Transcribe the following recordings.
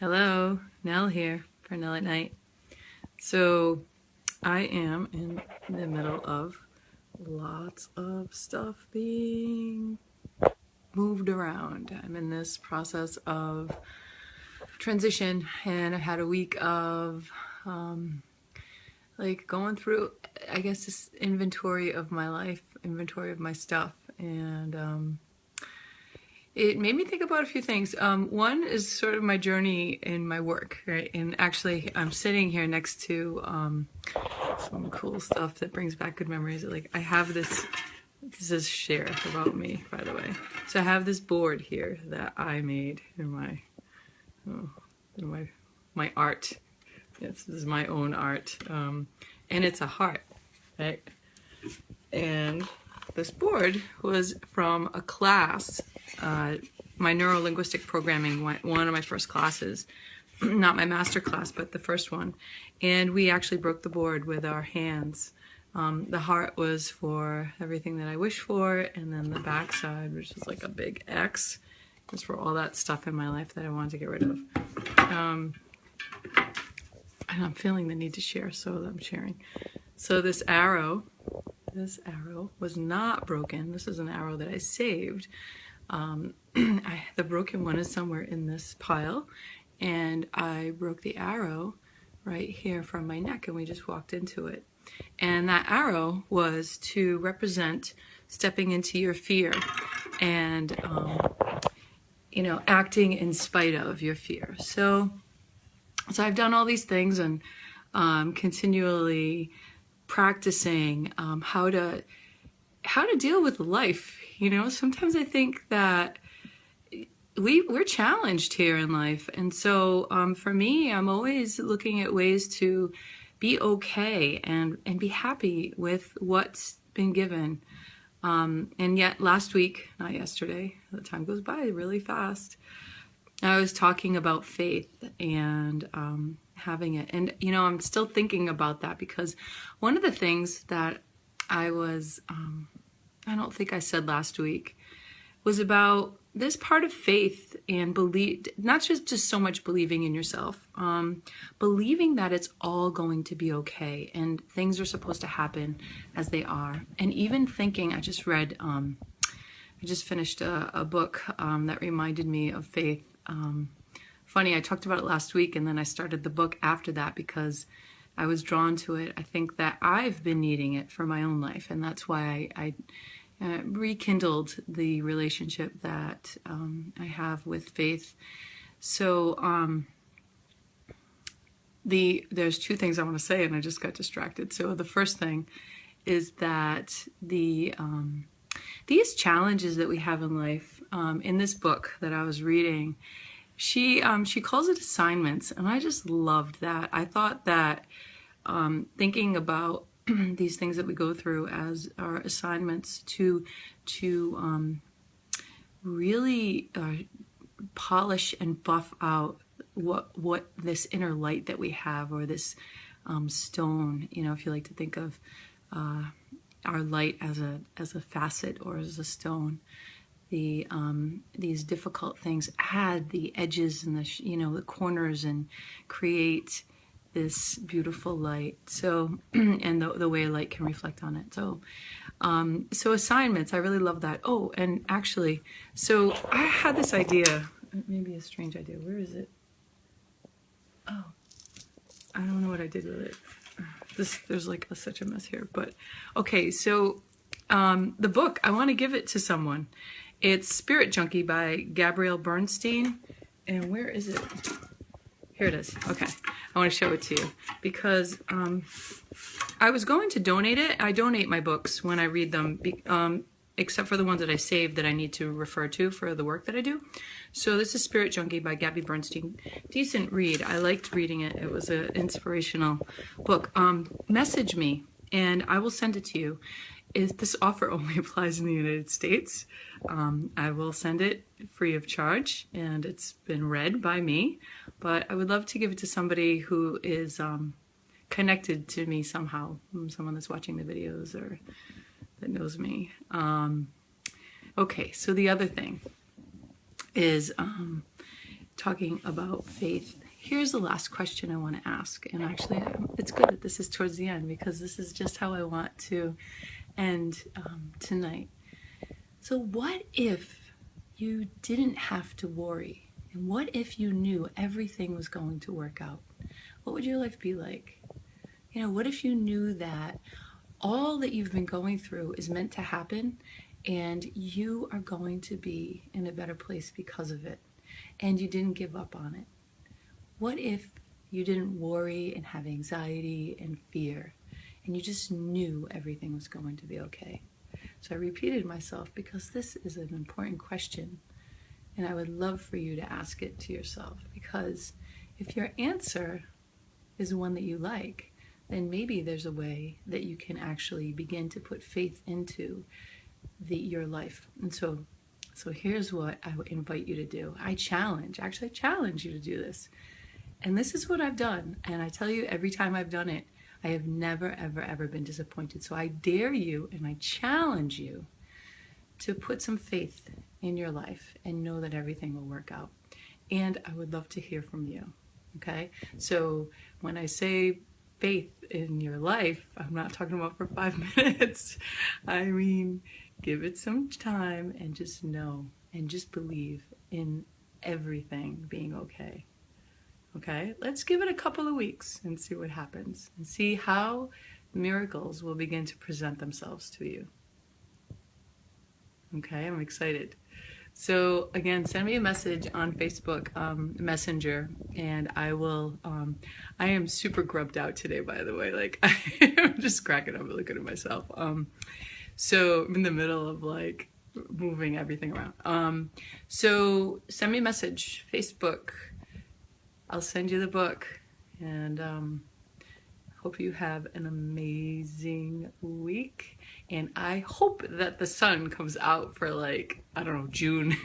Hello, Nell here for Nell at Night. So I am in the middle of lots of stuff being moved around. I'm in this process of transition, and I had a week of going through, I guess, this inventory of my life, inventory of my stuff, and it made me think about a few things. One is sort of my journey in my work, right? And actually, I'm sitting here next to some cool stuff that brings back good memories. Like, I have this is share about me, by the way. So I have this board here that I made in my art. Yes, this is my own art, and it's a heart, right? And this board was from a class, my neuro-linguistic programming, one of my first classes, not my master class, but the first one. And we actually broke the board with our hands. The heart was for everything that I wish for, and then the backside, which is like a big X, was for all that stuff in my life that I wanted to get rid of. And I'm feeling the need to share, so I'm sharing. So this arrow was not broken. This is an arrow that I saved. The broken one is somewhere in this pile, and I broke the arrow right here from my neck, and we just walked into it. And that arrow was to represent stepping into your fear and, acting in spite of your fear. So I've done all these things and continually practicing how to deal with life. Sometimes I think that we're challenged here in life, and so for me, I'm always looking at ways to be okay and be happy with what's been given. And yet last week, not yesterday, the time goes by really fast, I was talking about faith and having it. And, I'm still thinking about that, because one of the things that I don't think I said last week, was about this part of faith and belief, not just so much believing in yourself, believing that it's all going to be okay and things are supposed to happen as they are. And even thinking, I just finished a book that reminded me of faith. Funny, I talked about it last week, and then I started the book after that because I was drawn to it. I think that I've been needing it for my own life, and that's why I rekindled the relationship that I have with faith. So there's two things I want to say, and I just got distracted. So the first thing is that these challenges that we have in life, in this book that I was reading, she calls it assignments, and I just loved that. I thought that thinking about these things that we go through as our assignments to really polish and buff out what this inner light that we have, or this stone. If you like to think of our light as a facet or as a stone, these difficult things add the edges and the corners and create this beautiful light. So, and the way light can reflect on it. So assignments, I really love that. Oh, and actually, so I had this idea, maybe a strange idea. Where is it? Oh, I don't know what I did with it. There's like such a mess here, but okay. So, the book, I want to give it to someone. It's Spirit Junkie by Gabrielle Bernstein. And where is it? Here it is. Okay. I want to show it to you because I was going to donate it. I donate my books when I read them, except for the ones that I saved that I need to refer to for the work that I do. So this is Spirit Junkie by Gabby Bernstein. Decent read. I liked reading it. It was an inspirational book. Message me and I will send it to you. This offer only applies in the United States. I will send it free of charge, and it's been read by me, but I would love to give it to somebody who is connected to me somehow, someone that's watching the videos or that knows me. Okay, so the other thing is talking about faith, here's the last question I want to ask. And actually, it's good that this is towards the end, because this is just how I want to end tonight. So what if you didn't have to worry? And what if you knew everything was going to work out? What would your life be like? You know, what if you knew that all that you've been going through is meant to happen, and you are going to be in a better place because of it, and you didn't give up on it? What if you didn't worry and have anxiety and fear, and you just knew everything was going to be okay? So I repeated myself because this is an important question, and I would love for you to ask it to yourself, because if your answer is one that you like, then maybe there's a way that you can actually begin to put faith into your life. And so here's what I would invite you to do. I challenge you to do this. And this is what I've done. And I tell you, every time I've done it, I have never, ever, ever been disappointed. So I dare you and I challenge you to put some faith in your life and know that everything will work out. And I would love to hear from you. Okay? So when I say faith in your life, I'm not talking about for 5 minutes. I mean, give it some time and just know and just believe in everything being okay. Okay, let's give it a couple of weeks and see what happens, and see how miracles will begin to present themselves to you. Okay, I'm excited. So again, send me a message on Facebook Messenger, and I will. I am super grubbed out today, by the way. Like, I'm just cracking up looking at myself. So I'm in the middle of like moving everything around. So send me a message, Facebook. I'll send you the book, and hope you have an amazing week. And I hope that the sun comes out for like, I don't know, June.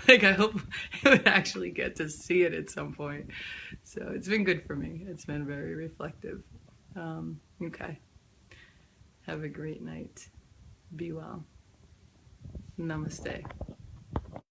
Like, I hope I would actually get to see it at some point. So it's been good for me. It's been very reflective. Okay. Have a great night. Be well. Namaste.